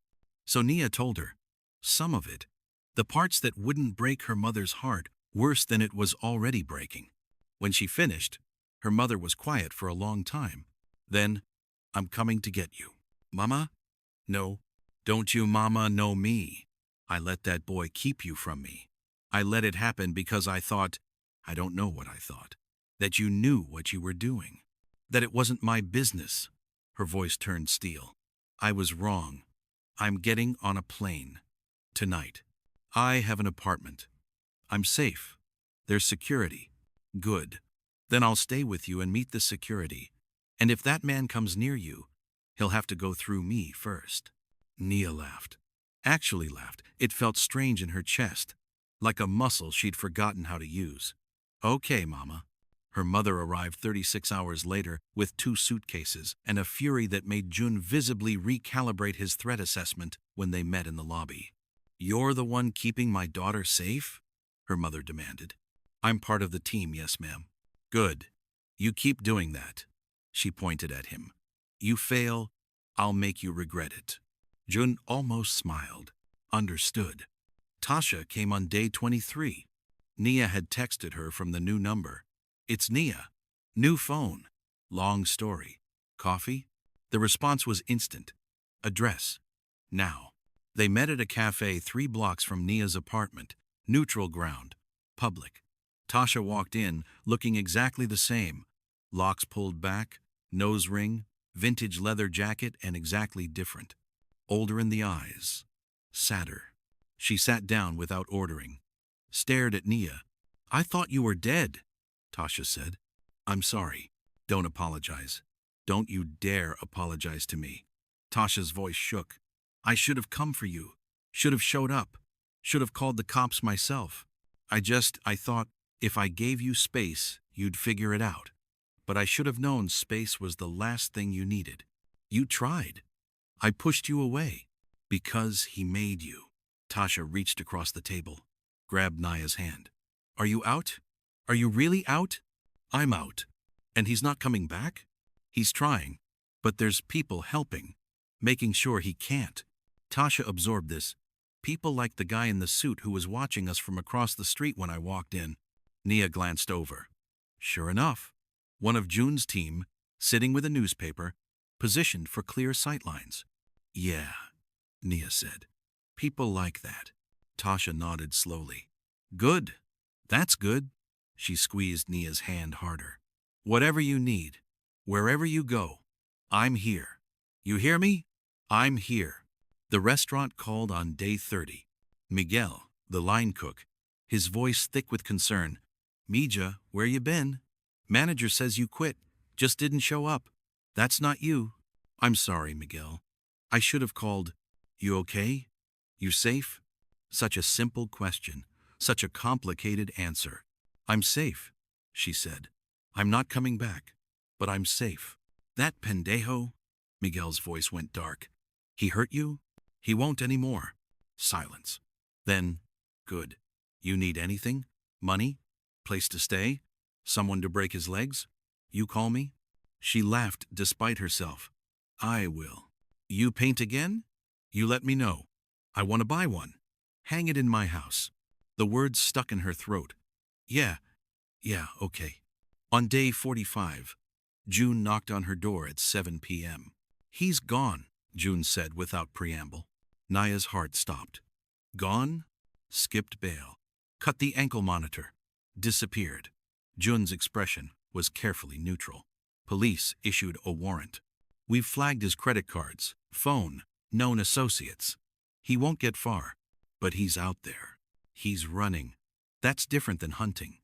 So Nia told her. Some of it. The parts that wouldn't break her mother's heart worse than it was already breaking. When she finished, her mother was quiet for a long time. Then, "I'm coming to get you." "Mama?" "No. Don't you mama know me. I let that boy keep you from me. I let it happen because I thought, I don't know what I thought, that you knew what you were doing. That it wasn't my business." Her voice turned steel. "I was wrong. I'm getting on a plane. Tonight. I have an apartment. I'm safe. There's security. Good. Then I'll stay with you and meet the security. And if that man comes near you, he'll have to go through me first." Nia laughed. Actually laughed. It felt strange in her chest, like a muscle she'd forgotten how to use. "Okay, Mama." Her mother arrived 36 hours later with 2 suitcases and a fury that made June visibly recalibrate his threat assessment when they met in the lobby. "You're the one keeping my daughter safe?" her mother demanded. "I'm part of the team, yes, ma'am." "Good. You keep doing that." She pointed at him. "You fail, I'll make you regret it." June almost smiled. Understood. Tasha came on day 23. Nia had texted her from the new number. "It's Nia. New phone. Long story. Coffee?" The response was instant. "Address. Now." They met at a cafe 3 blocks from Nia's apartment. Neutral ground. Public. Tasha walked in, looking exactly the same. Locks pulled back, nose ring, vintage leather jacket, and exactly different. Older in the eyes. Sadder. She sat down without ordering. Stared at Nia. "I thought you were dead," Tasha said. "I'm sorry. Don't apologize. Don't you dare apologize to me." Tasha's voice shook. "I should have come for you. Should have showed up. Should have called the cops myself. I thought if I gave you space, you'd figure it out. But I should have known space was the last thing you needed. You tried. I pushed you away. Because he made you." Tasha reached across the table, grabbed Nia's hand. "Are you out? Are you really out?" "I'm out." And he's not coming back? He's trying, but there's people helping, making sure he can't. Tasha absorbed this. People like the guy in the suit who was watching us from across the street when I walked in. Nia glanced over. Sure enough, one of June's team, sitting with a newspaper, positioned for clear sightlines. Yeah, Nia said. People like that. Tasha nodded slowly. Good. That's good. She squeezed Nia's hand harder. Whatever you need, wherever you go, I'm here. You hear me? I'm here. The restaurant called on day 30. Miguel, the line cook, his voice thick with concern. Mija, where you been? Manager says you quit, just didn't show up. That's not you. I'm sorry, Miguel. I should have called. You okay? You safe? Such a simple question, such a complicated answer. I'm safe, she said. I'm not coming back, but I'm safe. That pendejo? Miguel's voice went dark. He hurt you? He won't anymore. Silence. Then, good. You need anything? Money? Place to stay? Someone to break his legs? You call me? She laughed despite herself. I will. You paint again? You let me know. I want to buy one. Hang it in my house. The words stuck in her throat. Yeah, okay. On day 45, June knocked on her door at 7 p.m. He's gone, June said without preamble. Nia's heart stopped. Gone? Skipped bail. Cut the ankle monitor. Disappeared. June's expression was carefully neutral. Police issued a warrant. We've flagged his credit cards, phone, known associates. He won't get far, but he's out there. He's running. That's different than hunting.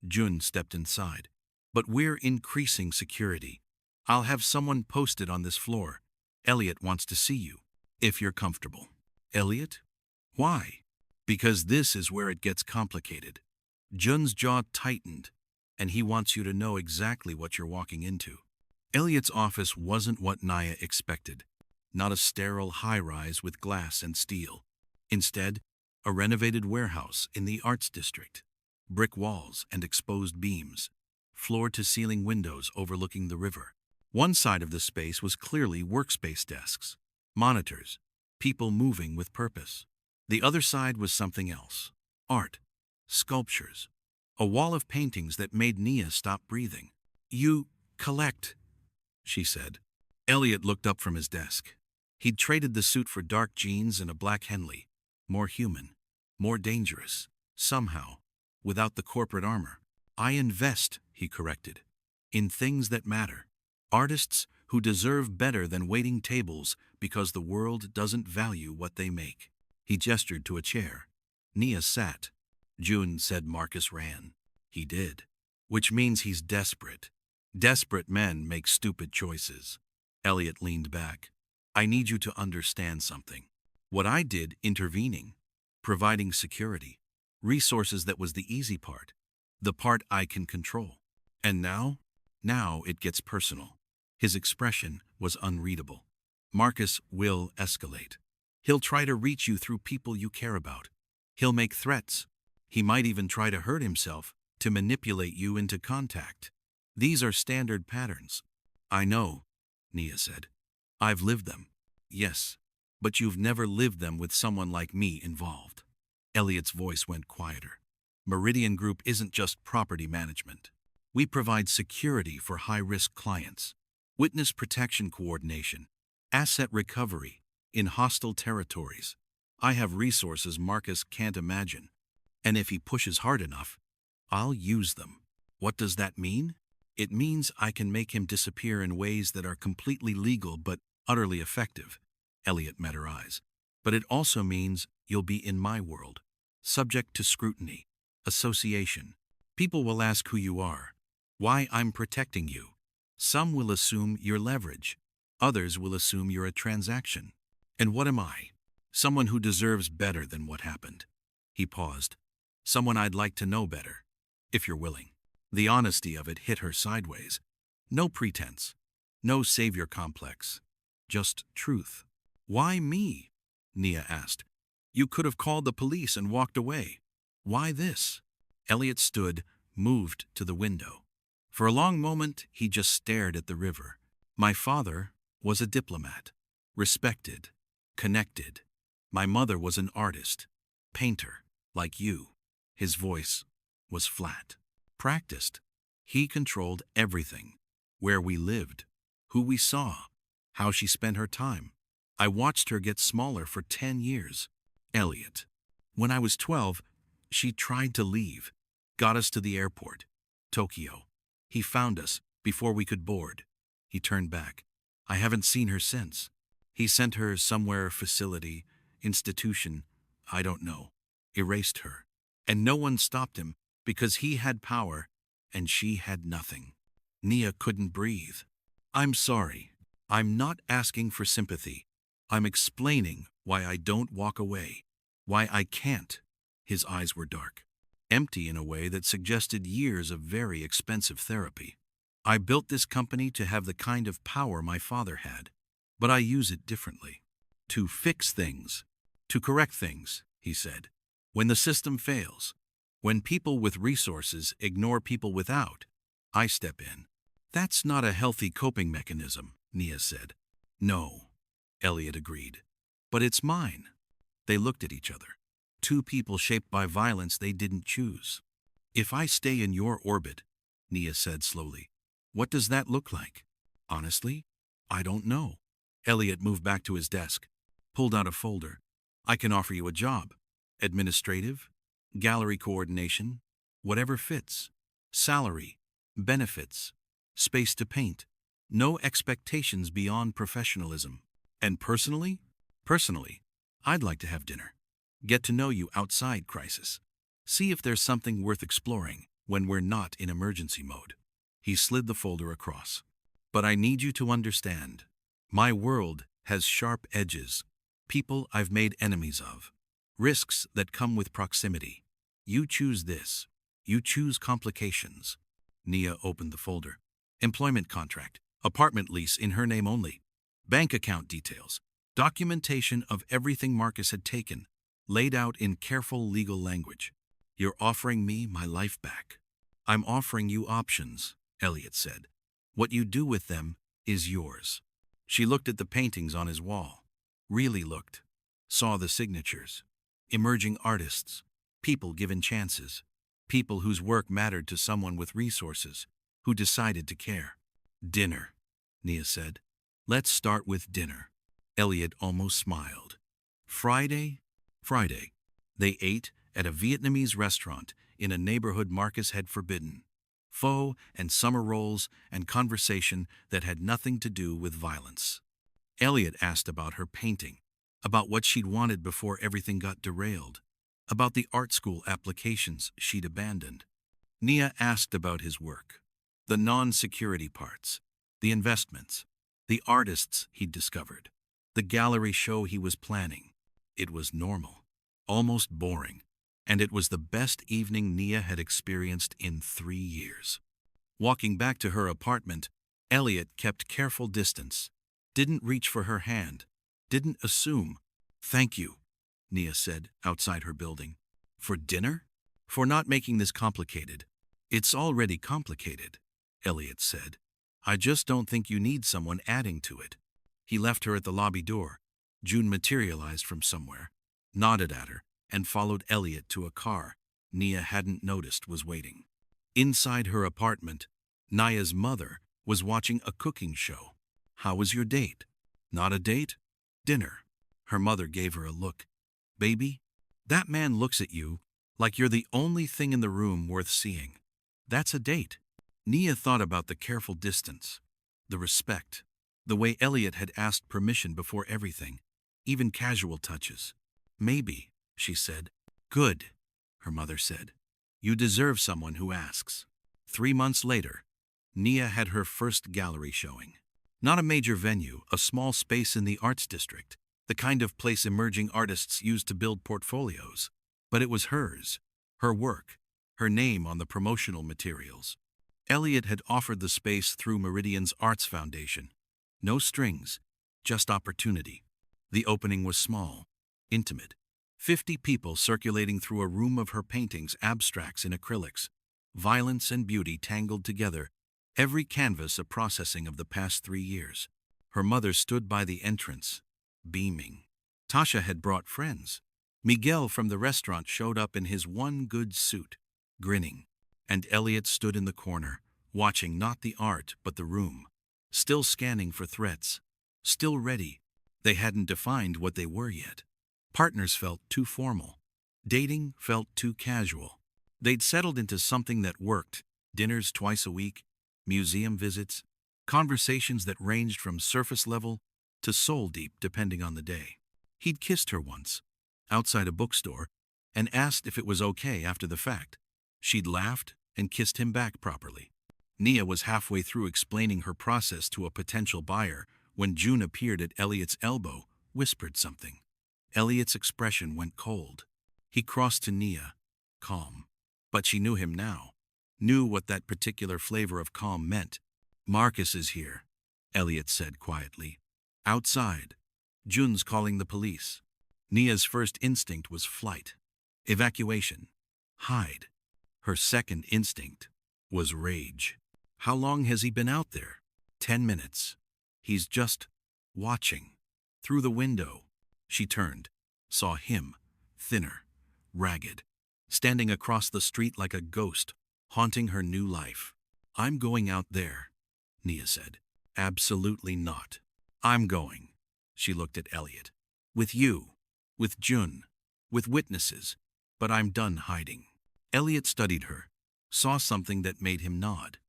June stepped inside. But we're increasing security. I'll have someone posted on this floor. Elliot wants to see you, if you're comfortable. Elliot? Why? Because this is where it gets complicated. Jun's jaw tightened, and he wants you to know exactly what you're walking into. Elliot's office wasn't what Nia expected. Not a sterile high-rise with glass and steel. Instead, a renovated warehouse in the arts district. Brick walls and exposed beams. Floor-to-ceiling windows overlooking the river. One side of the space was clearly workspace desks, monitors, people moving with purpose. The other side was something else. Art, sculptures, a wall of paintings that made Nia stop breathing. You collect, she said. Elliot looked up from his desk. He'd traded the suit for dark jeans and a black Henley. More human, more dangerous, somehow, without the corporate armor. I invest, he corrected, in things that matter. Artists who deserve better than waiting tables because the world doesn't value what they make. He gestured to a chair. Nia sat. June said Marcus ran. He did. Which means he's desperate. Desperate men make stupid choices. Elliot leaned back. I need you to understand something. What I did intervening, providing security, resources that was the easy part, the part I can control. And now it gets personal. His expression was unreadable. Marcus will escalate. He'll try to reach you through people you care about. He'll make threats. He might even try to hurt himself to manipulate you into contact. These are standard patterns. I know, Nia said. I've lived them. Yes, but you've never lived them with someone like me involved. Elliot's voice went quieter. Meridian Group isn't just property management. We provide security for high-risk clients, witness protection coordination, asset recovery in hostile territories. I have resources Marcus can't imagine, and if he pushes hard enough, I'll use them. What does that mean? It means I can make him disappear in ways that are completely legal but utterly effective. Elliot met her eyes. But it also means you'll be in my world, subject to scrutiny, association. People will ask who you are, why I'm protecting you. Some will assume you're leverage. Others will assume you're a transaction. And what am I? Someone who deserves better than what happened. He paused. Someone I'd like to know better, if you're willing. The honesty of it hit her sideways. No pretense. No savior complex. Just truth. Why me? Nia asked. You could have called the police and walked away. Why this? Elliot stood, moved to the window. For a long moment, he just stared at the river. My father was a diplomat, respected, connected. My mother was an artist, painter, like you. His voice was flat, practiced. He controlled everything, where we lived, who we saw, how she spent her time. I watched her get smaller for 10 years. Elliot. When I was 12, she tried to leave, got us to the airport, Tokyo. He found us before we could board. He turned back. I haven't seen her since. He sent her somewhere, facility, institution, I don't know. Erased her. And no one stopped him because he had power and she had nothing. Nia couldn't breathe. I'm sorry. I'm not asking for sympathy. I'm explaining why I don't walk away. Why I can't. His eyes were dark, empty in a way that suggested years of very expensive therapy. I built this company to have the kind of power my father had, but I use it differently. To fix things. To correct things, he said. When the system fails, when people with resources ignore people without, I step in. That's not a healthy coping mechanism, Nia said. No, Elliot agreed. But it's mine. They looked at each other. Two people shaped by violence they didn't choose. If I stay in your orbit, Nia said slowly, what does that look like? Honestly, I don't know. Elliot moved back to his desk, pulled out a folder. I can offer you a job. Administrative, gallery coordination, whatever fits. Salary, benefits, space to paint. No expectations beyond professionalism. And personally, I'd like to have dinner. Get to know you outside crisis. See if there's something worth exploring when we're not in emergency mode. He slid the folder across. But I need you to understand. My world has sharp edges. People I've made enemies of. Risks that come with proximity. You choose this. You choose complications. Nia opened the folder. Employment contract. Apartment lease in her name only. Bank account details. Documentation of everything Marcus had taken, laid out in careful legal language. You're offering me my life back. I'm offering you options, Elliot said. What you do with them is yours. She looked at the paintings on his wall. Really looked. Saw the signatures. Emerging artists. People given chances. People whose work mattered to someone with resources, who decided to care. Dinner, Nia said. Let's start with dinner. Elliot almost smiled. Friday. They ate at a Vietnamese restaurant in a neighborhood Marcus had forbidden. Pho and summer rolls and conversation that had nothing to do with violence. Elliot asked about her painting, about what she'd wanted before everything got derailed, about the art school applications she'd abandoned. Nia asked about his work, the non-security parts, the investments, the artists he'd discovered, the gallery show he was planning. It was normal, almost boring, and it was the best evening Nia had experienced in 3 years. Walking back to her apartment, Elliot kept careful distance, didn't reach for her hand, didn't assume. Thank you, Nia said outside her building. For dinner? For not making this complicated. It's already complicated, Elliot said. I just don't think you need someone adding to it. He left her at the lobby door. June materialized from somewhere, nodded at her, and followed Elliot to a car Nia hadn't noticed was waiting. Inside her apartment, Nia's mother was watching a cooking show. How was your date? Not a date? Dinner. Her mother gave her a look. Baby, that man looks at you like you're the only thing in the room worth seeing. That's a date. Nia thought about the careful distance, the respect, the way Elliot had asked permission before everything, even casual touches. Maybe, she said. Good, her mother said. You deserve someone who asks. 3 months later, Nia had her first gallery showing. Not a major venue, a small space in the arts district, the kind of place emerging artists use to build portfolios. But it was hers, her work, her name on the promotional materials. Elliot had offered the space through Meridian's Arts Foundation. No strings, just opportunity. The opening was small, intimate. 50 people circulating through a room of her paintings, abstracts in acrylics. Violence and beauty tangled together Every canvas a processing of the past 3 years. Her mother stood by the entrance, beaming. Tasha had brought friends. Miguel from the restaurant showed up in his one good suit, grinning. And Elliot stood in the corner, watching not the art but the room. Still scanning for threats. Still ready. They hadn't defined what they were yet. Partners felt too formal. Dating felt too casual. They'd settled into something that worked. Dinners twice a week, museum visits, conversations that ranged from surface level to soul deep depending on the day. He'd kissed her once, outside a bookstore, and asked if it was okay after the fact. She'd laughed and kissed him back properly. Nia was halfway through explaining her process to a potential buyer when June appeared at Elliot's elbow, whispered something. Elliot's expression went cold. He crossed to Nia, calm. But she knew him now, knew what that particular flavor of calm meant. Marcus is here, Elliot said quietly. Outside. June's calling the police. Nia's first instinct was flight, evacuation, hide. Her second instinct was rage. How long has he been out there? 10 minutes. He's just watching. Through the window. She turned, saw him, thinner, ragged, standing across the street like a ghost, haunting her new life. I'm going out there, Nia said. Absolutely not. I'm going. She looked at Elliot. With you. With June. With witnesses. But I'm done hiding. Elliot studied her, saw something that made him nod.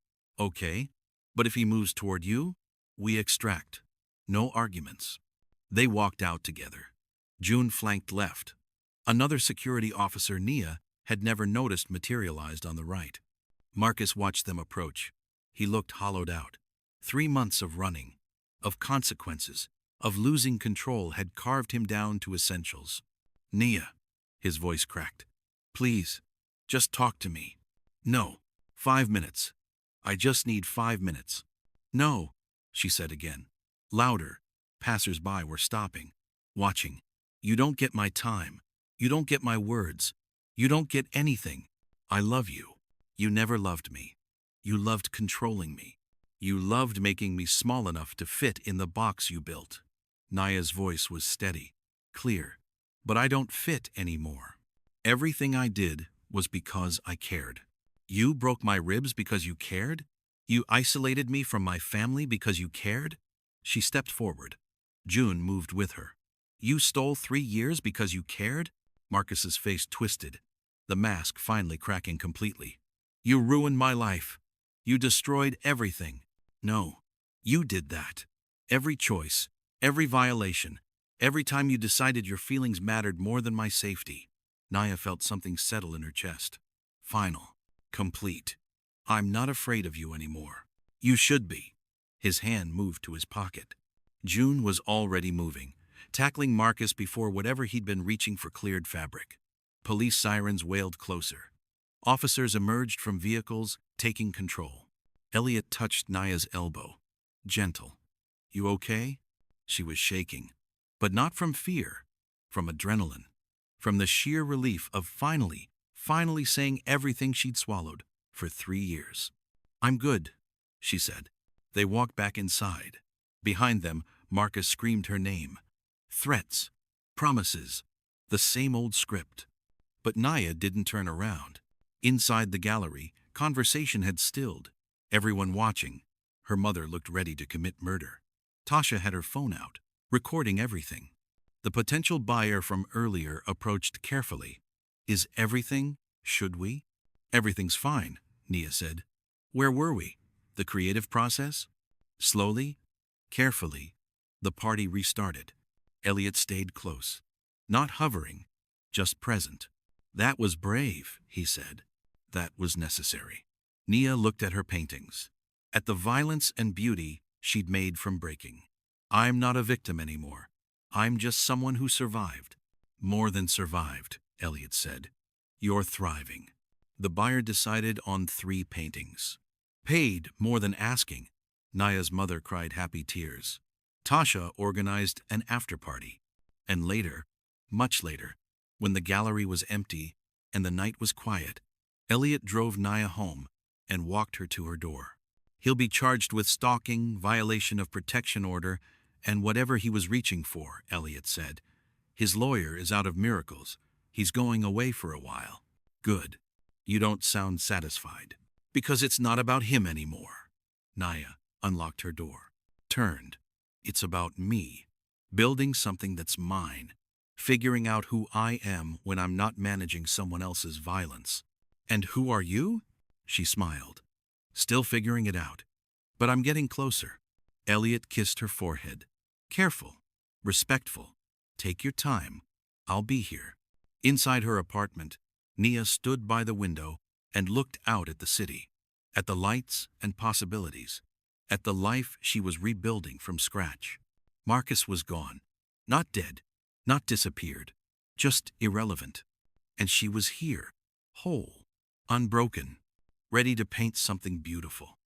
Okay, but if he moves toward you, we extract. No arguments. They walked out together. June flanked left. Another security officer Nia had never noticed materialized on the right. Marcus watched them approach. He looked hollowed out. 3 months of running, of consequences, of losing control had carved him down to essentials. Nia, his voice cracked. Please, just talk to me. No, 5 minutes. I just need 5 minutes. No, she said again. Louder. Passers-by were stopping, watching. You don't get my time. You don't get my words. You don't get anything. I love you. You never loved me. You loved controlling me. You loved making me small enough to fit in the box you built. Nia's voice was steady, clear. But I don't fit anymore. Everything I did was because I cared. You broke my ribs because you cared? You isolated me from my family because you cared? She stepped forward. June moved with her. You stole 3 years because you cared? Marcus's face twisted, the mask finally cracking completely. You ruined my life. You destroyed everything. No, you did that. Every choice, every violation, every time you decided your feelings mattered more than my safety. Nia felt something settle in her chest. Final. Complete. I'm not afraid of you anymore. You should be. His hand moved to his pocket. June was already moving, tackling Marcus before whatever he'd been reaching for cleared fabric. Police sirens wailed closer. Officers emerged from vehicles, taking control. Elliot touched Nia's elbow. Gentle. You okay? She was shaking. But not from fear, from adrenaline. From the sheer relief of finally saying everything she'd swallowed for 3 years. I'm good, she said. They walked back inside. Behind them, Marcus screamed her name. Threats. Promises. The same old script. But Nia didn't turn around. Inside the gallery, conversation had stilled. Everyone watching. Her mother looked ready to commit murder. Tasha had her phone out, recording everything. The potential buyer from earlier approached carefully. Is everything? Should we? Everything's fine, Nia said. Where were we? The creative process? Slowly, carefully, the party restarted. Elliot stayed close. Not hovering, just present. That was brave, he said. That was necessary. Nia looked at her paintings, at the violence and beauty she'd made from breaking. I'm not a victim anymore. I'm just someone who survived. More than survived, Elliot said. You're thriving. The buyer decided on 3 paintings. Paid more than asking. Nia's mother cried happy tears. Tasha organized an after-party. And later, much later, when the gallery was empty and the night was quiet, Elliot drove Nia home and walked her to her door. He'll be charged with stalking, violation of protection order, and whatever he was reaching for, Elliot said. His lawyer is out of miracles. He's going away for a while. Good. You don't sound satisfied. Because it's not about him anymore. Naya unlocked her door, turned. It's about me. Building something that's mine. Figuring out who I am when I'm not managing someone else's violence. And who are you? She smiled. Still figuring it out. But I'm getting closer. Elliot kissed her forehead. Careful. Respectful. Take your time. I'll be here. Inside her apartment, Nia stood by the window and looked out at the city. At the lights and possibilities. At the life she was rebuilding from scratch. Marcus was gone. Not dead. Not disappeared. Just irrelevant. And she was here. Whole. Unbroken. Ready to paint something beautiful.